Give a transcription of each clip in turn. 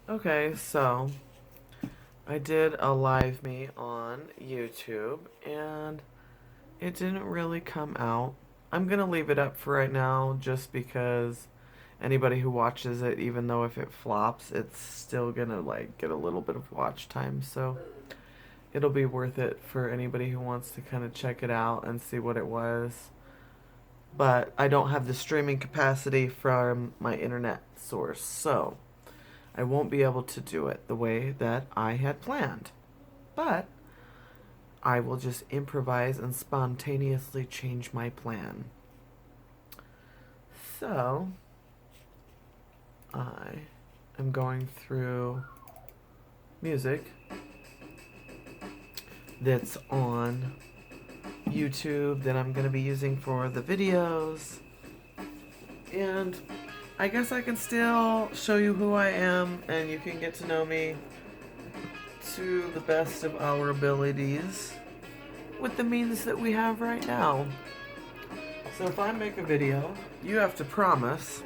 Okay, so I did a live me on YouTube and it didn't really come out. I'm gonna leave it up for right now just because anybody who watches it, even though if it flops, it's still gonna like get a little bit of watch time. So it'll be worth it for anybody who wants to kind of check it out and see what it was. But I don't have the streaming capacity from my internet source, so I won't be able to do it the way that I had planned. But I will just improvise and spontaneously change my plan. So, I am going through music that's on YouTube that I'm going to be using for the videos. And I guess I can still show you who I am and you can get to know me to the best of our abilities with the means that we have right now. So if I make a video, you have to promise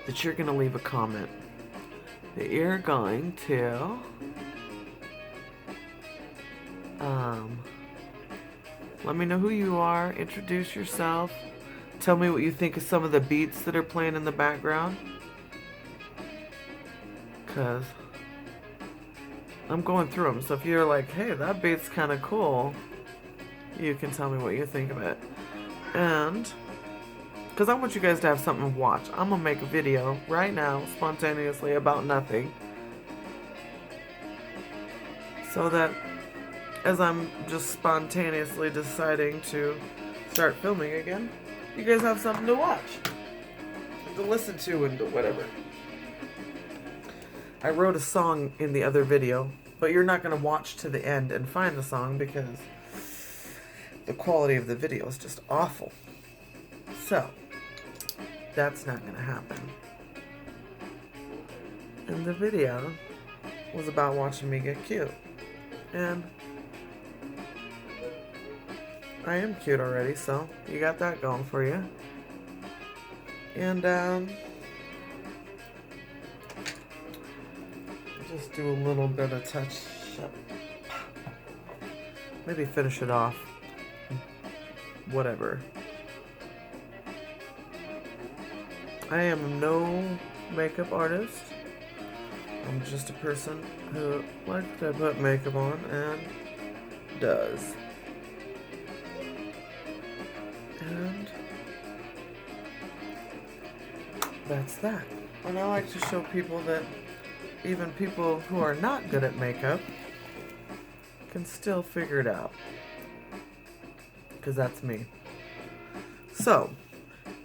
that you're going to leave a comment. That you're going to let me know who you are, introduce yourself, tell me what you think of some of the beats that are playing in the background. Because I'm going through them. So if you're like, hey, that beat's kind of cool, you can tell me what you think of it. And because I want you guys to have something to watch, I'm going to make a video right now, spontaneously, about nothing. So that as I'm just spontaneously deciding to start filming again, you guys have something to watch, to listen to, and to whatever. I wrote a song in the other video, but you're not going to watch to the end and find the song because the quality of the video is just awful. So, that's not going to happen. And the video was about watching me get cute. And I am cute already, so you got that going for you. And just do a little bit of touch up. Maybe finish it off. Whatever. I am no makeup artist. I'm just a person who likes to put makeup on and does. And that's that. And I like to show people that even people who are not good at makeup can still figure it out. Because that's me. So,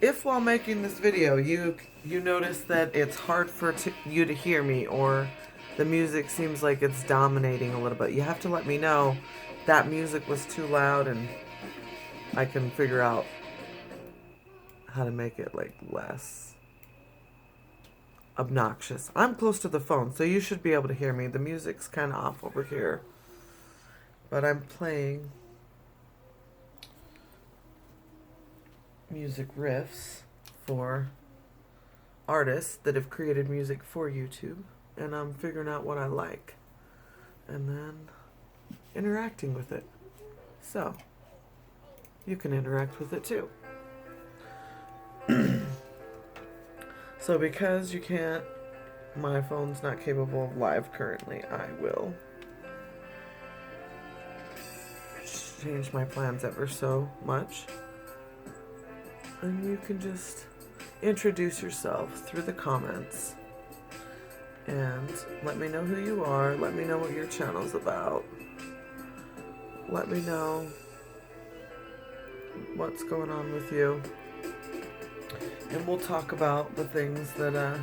if while making this video you notice that it's hard for you to hear me, or the music seems like it's dominating a little bit, you have to let me know that music was too loud and I can figure out how to make it like less obnoxious. I'm close to the phone, so you should be able to hear me. The music's kind of off over here, but I'm playing music riffs for artists that have created music for YouTube, and I'm figuring out what I like and then interacting with it. So, you can interact with it too. So because you can't, my phone's not capable of live currently, I will change my plans ever so much. And you can just introduce yourself through the comments and let me know who you are, let me know what your channel's about, let me know what's going on with you, and we'll talk about the things that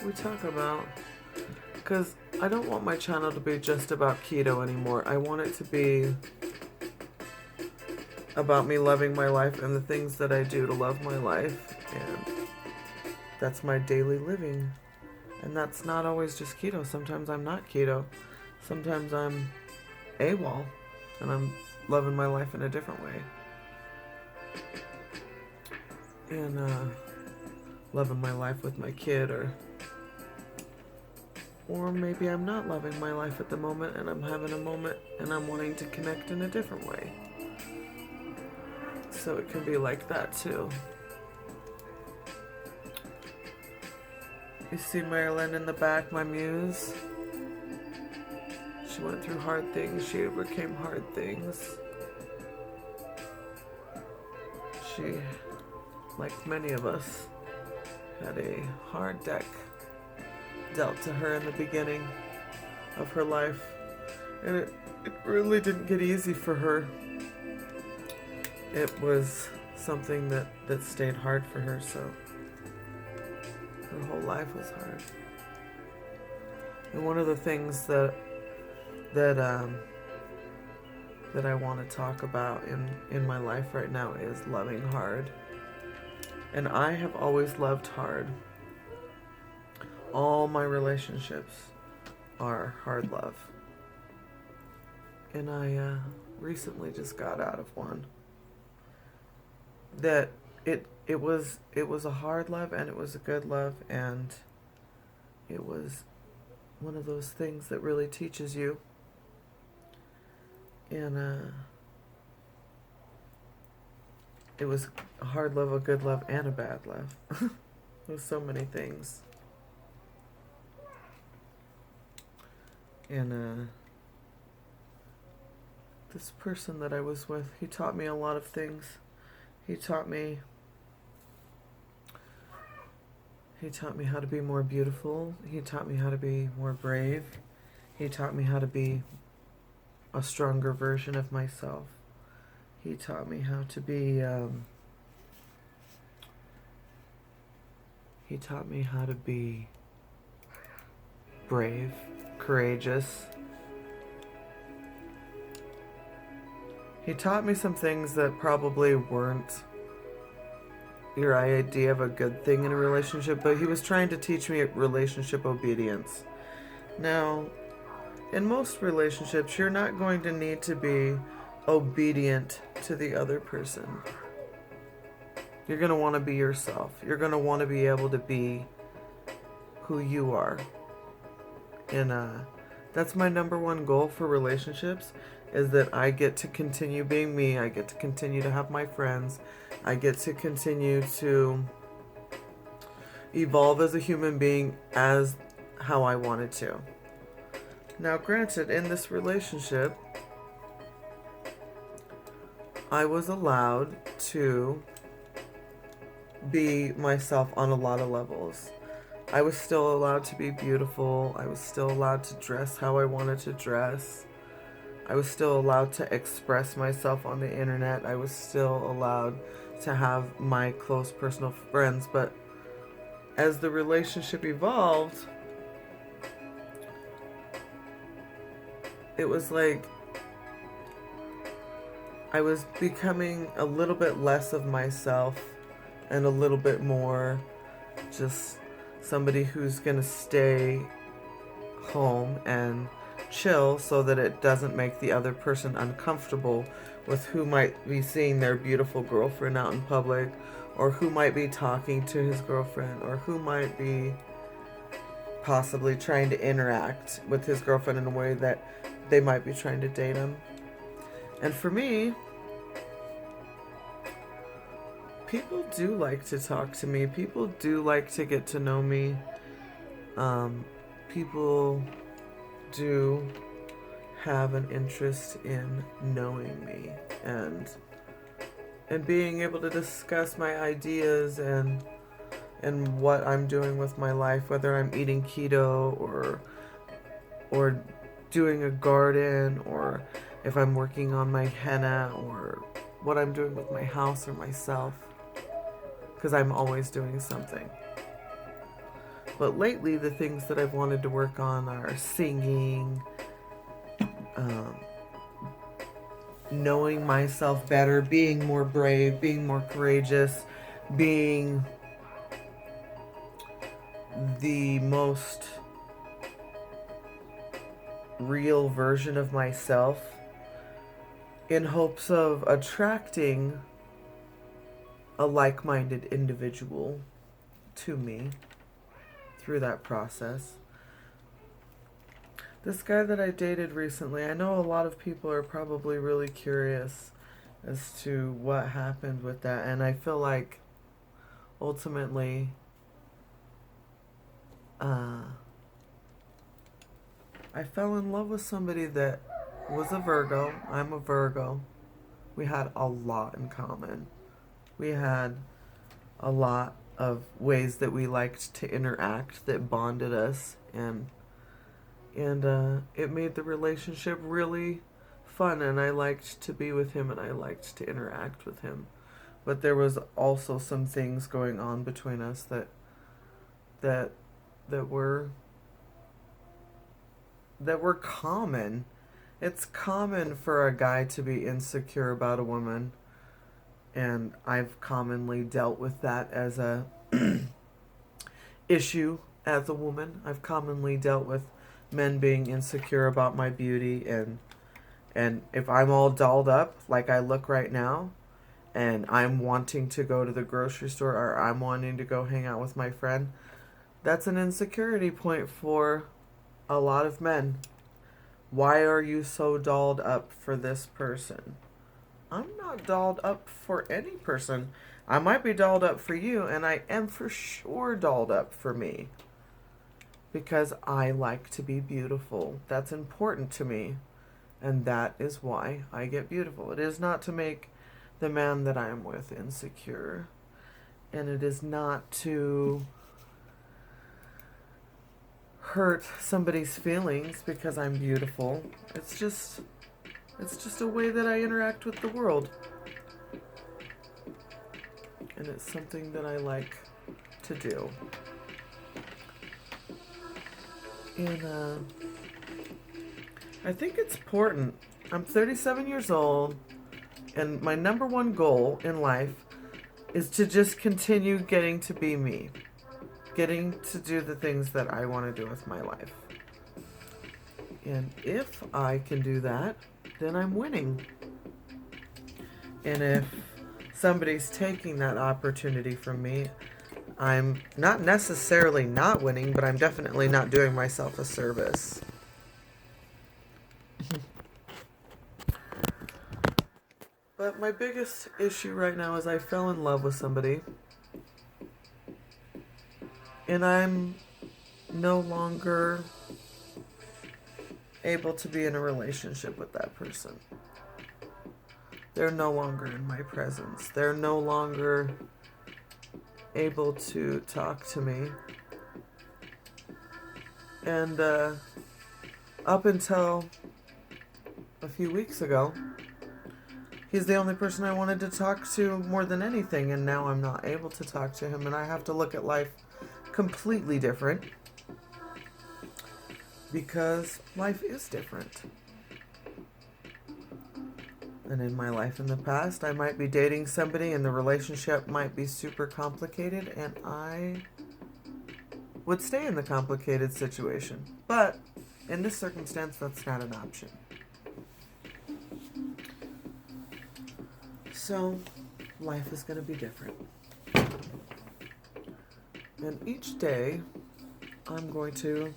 we talk about, because I don't want my channel to be just about keto anymore. I want it to be about me loving my life and the things that I do to love my life, and that's my daily living. And that's not always just keto. Sometimes I'm not keto. Sometimes I'm AWOL and I'm loving my life in a different way. And loving my life with my kid, or Or maybe I'm not loving my life at the moment and I'm having a moment and I'm wanting to connect in a different way. So it can be like that too. You see Marilyn in the back, my muse? She went through hard things. She overcame hard things. She, like many of us, had a hard deck dealt to her in the beginning of her life. And it really didn't get easy for her. It was something that stayed hard for her, so her whole life was hard. And one of the things that I want to talk about in my life right now is loving hard. And I have always loved hard. All my relationships are hard love. And I recently just got out of one that it was a hard love and it was a good love, and it was one of those things that really teaches you. And it was a hard love, a good love, and a bad love. It was so many things. And this person that I was with, he taught me a lot of things. He taught me how to be more beautiful. He taught me how to be more brave. He taught me how to be a stronger version of myself. He taught me how to be brave, courageous. He taught me some things that probably weren't your idea of a good thing in a relationship, but he was trying to teach me relationship obedience. Now, in most relationships, you're not going to need to be obedient to the other person. You're going to want to be yourself. You're going to want to be able to be who you are. And that's my number one goal for relationships, is that I get to continue being me. I get to continue to have my friends. I get to continue to evolve as a human being as how I wanted to. Now, granted, in this relationship, I was allowed to be myself on a lot of levels. I was still allowed to be beautiful. I was still allowed to dress how I wanted to dress. I was still allowed to express myself on the internet. I was still allowed to have my close personal friends. But as the relationship evolved, it was like I was becoming a little bit less of myself and a little bit more just somebody who's going to stay home and chill so that it doesn't make the other person uncomfortable with who might be seeing their beautiful girlfriend out in public, or who might be talking to his girlfriend, or who might be possibly trying to interact with his girlfriend in a way that they might be trying to date him. And for me, people do like to talk to me. People do like to get to know me. People do have an interest in knowing me and being able to discuss my ideas and what I'm doing with my life, whether I'm eating keto or doing a garden, or if I'm working on my henna, or what I'm doing with my house or myself, because I'm always doing something. But lately, the things that I've wanted to work on are singing, knowing myself better, being more brave, being more courageous, being the most real version of myself, in hopes of attracting a like-minded individual to me through that process. This guy that I dated recently, I know a lot of people are probably really curious as to what happened with that, and I feel like ultimately I fell in love with somebody that was a Virgo. I'm a Virgo. We had a lot in common. We had a lot of ways that we liked to interact that bonded us, and it made the relationship really fun, and I liked to be with him and I liked to interact with him. But there was also some things going on between us that that were that were common. It's common for a guy to be insecure about a woman, and I've commonly dealt with that as a issue as a woman. I've commonly dealt with men being insecure about my beauty, and if I'm all dolled up like I look right now and I'm wanting to go to the grocery store or I'm wanting to go hang out with my friend, that's an insecurity point for a lot of men. Why are you so dolled up for this person? I'm not dolled up for any person. I might be dolled up for you, and I am for sure dolled up for me. Because I like to be beautiful. That's important to me. And that is why I get beautiful. It is not to make the man that I am with insecure. And it is not to hurt somebody's feelings because I'm beautiful. It's just a way that I interact with the world. And it's something that I like to do. And I think it's important. I'm 37 years old, and my number one goal in life is to just continue getting to be me. Getting to do the things that I want to do with my life. And if I can do that, then I'm winning. And if somebody's taking that opportunity from me, I'm not necessarily not winning, but I'm definitely not doing myself a service. But my biggest issue right now is I fell in love with somebody, and I'm no longer able to be in a relationship with that person. They're no longer in my presence. They're no longer able to talk to me. And up until a few weeks ago, he's the only person I wanted to talk to more than anything, and now I'm not able to talk to him, and I have to look at life completely different because life is different. And in my life in the past, I might be dating somebody and the relationship might be super complicated, and I would stay in the complicated situation. But in this circumstance, that's not an option. So, life is going to be different. And each day, I'm going to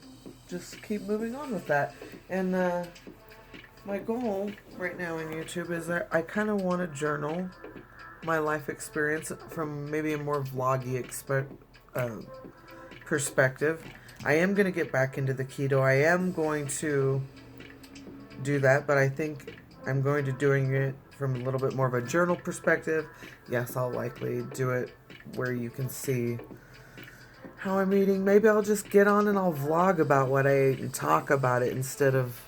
just keep moving on with that. And my goal right now on YouTube is that I kind of want to journal my life experience from maybe a more vloggy perspective. I am going to get back into the keto. I am going to do that, but I think I'm going to doing it from a little bit more of a journal perspective. Yes, I'll likely do it where you can see how I'm eating. Maybe I'll just get on and I'll vlog about what I ate and talk about it instead of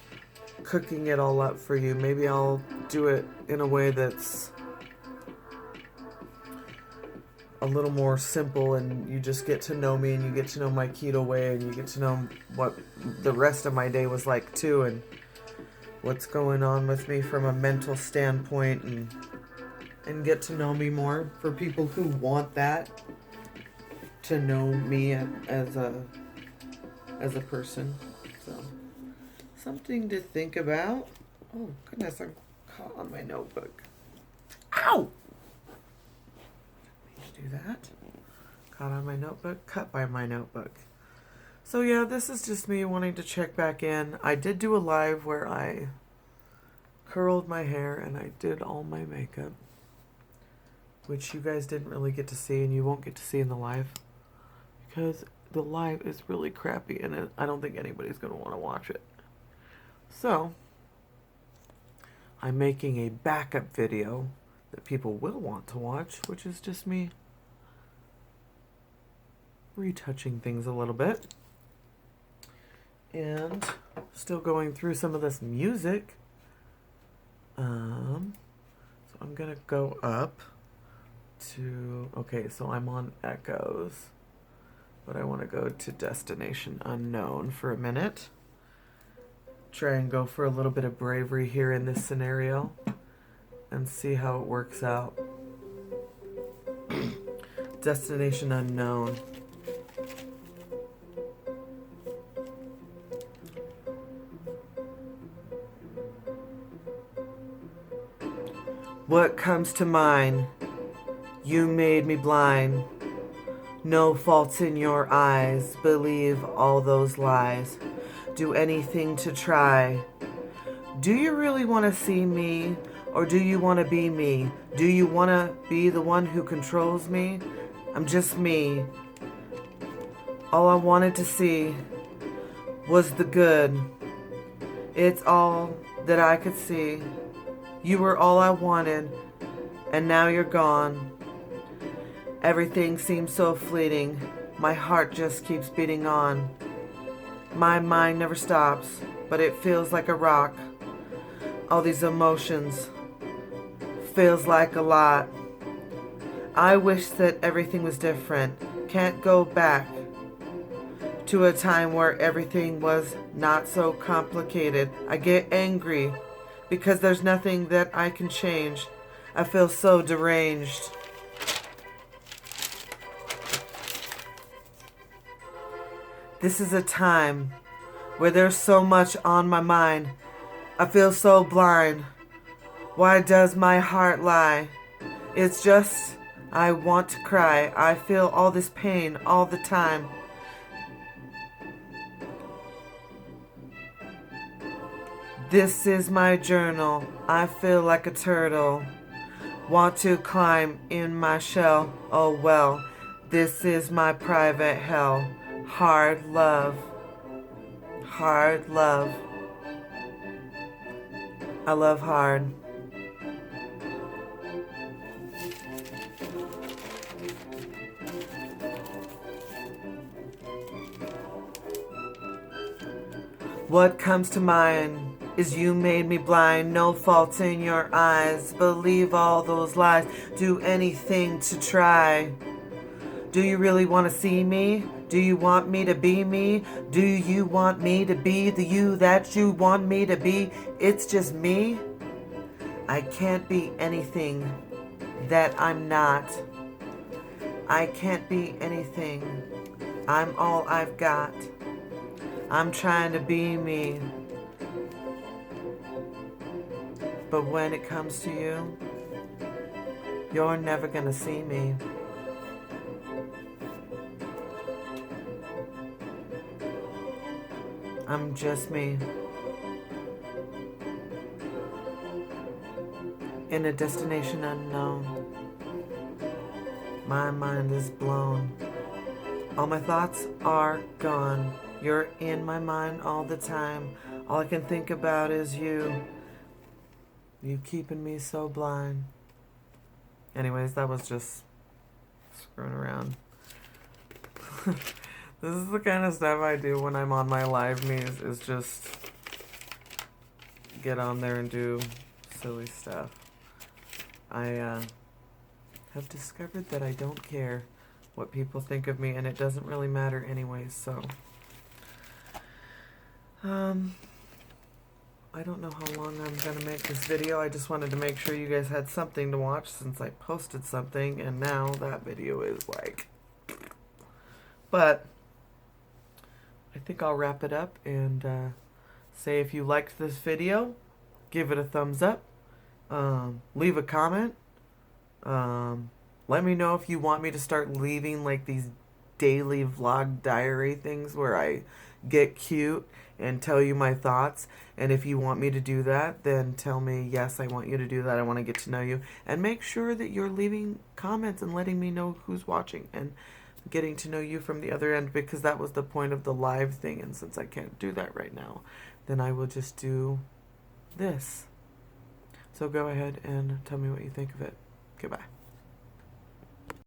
cooking it all up for you. Maybe I'll do it in a way that's a little more simple, and you just get to know me and you get to know my keto way, and you get to know what the rest of my day was like too, and what's going on with me from a mental standpoint, and get to know me more for people who want that, to know me as a person. So something to think about. Oh goodness, I'm caught on my notebook. Ow! Do that. Caught on my notebook, cut by my notebook. So yeah, this is just me wanting to check back in. I did do a live where I curled my hair and I did all my makeup, which you guys didn't really get to see and you won't get to see in the live because the live is really crappy and I don't think anybody's going to want to watch it. So, I'm making a backup video that people will want to watch, which is just me retouching things a little bit. And still going through some of this music. So I'm going to go up to... Okay, so I'm on Echoes. But I want to go to Destination Unknown for a minute. Try and go for a little bit of bravery here in this scenario. And see how it works out. Destination Unknown. What comes to mind? You made me blind. No faults in your eyes. Believe all those lies. Do anything to try. Do you really want to see me? Or do you want to be me? Do you want to be the one who controls me? I'm just me. All I wanted to see was the good. It's all that I could see. You were all I wanted, and now you're gone. Everything seems so fleeting. My heart just keeps beating on. My mind never stops, but it feels like a rock. All these emotions feels like a lot. I wish that everything was different. Can't go back to a time where everything was not so complicated. I get angry because there's nothing that I can change. I feel so deranged. This is a time where there's so much on my mind. I feel so blind. Why does my heart lie? It's just I want to cry. I feel all this pain all the time. This is my journal. I feel like a turtle. Want to climb in my shell. Oh well, this is my private hell. Hard love. Hard love. I love hard. What comes to mind is you made me blind. No faults in your eyes. Believe all those lies. Do anything to try. Do you really want to see me? Do you want me to be me? Do you want me to be the you that you want me to be? It's just me. I can't be anything that I'm not. I can't be anything. I'm all I've got. I'm trying to be me. But when it comes to you, you're never gonna see me. I'm just me. In a destination unknown. My mind is blown. All my thoughts are gone. You're in my mind all the time. All I can think about is you. You keeping me so blind. Anyways, that was just screwing around. This is the kind of stuff I do when I'm on my live me's, is just get on there and do silly stuff. I have discovered that I don't care what people think of me, and it doesn't really matter anyways, so I don't know how long I'm gonna make this video. I just wanted to make sure you guys had something to watch since I posted something, and now that video is like... But I think I'll wrap it up and say if you liked this video, give it a thumbs up, leave a comment, let me know if you want me to start leaving like these daily vlog diary things where I get cute and tell you my thoughts. And if you want me to do that, then tell me, yes, I want you to do that. I want to get to know you. And make sure that you're leaving comments and letting me know who's watching and getting to know you from the other end, because that was the point of the live thing. And since I can't do that right now, then I will just do this. So go ahead and tell me what you think of it. Goodbye.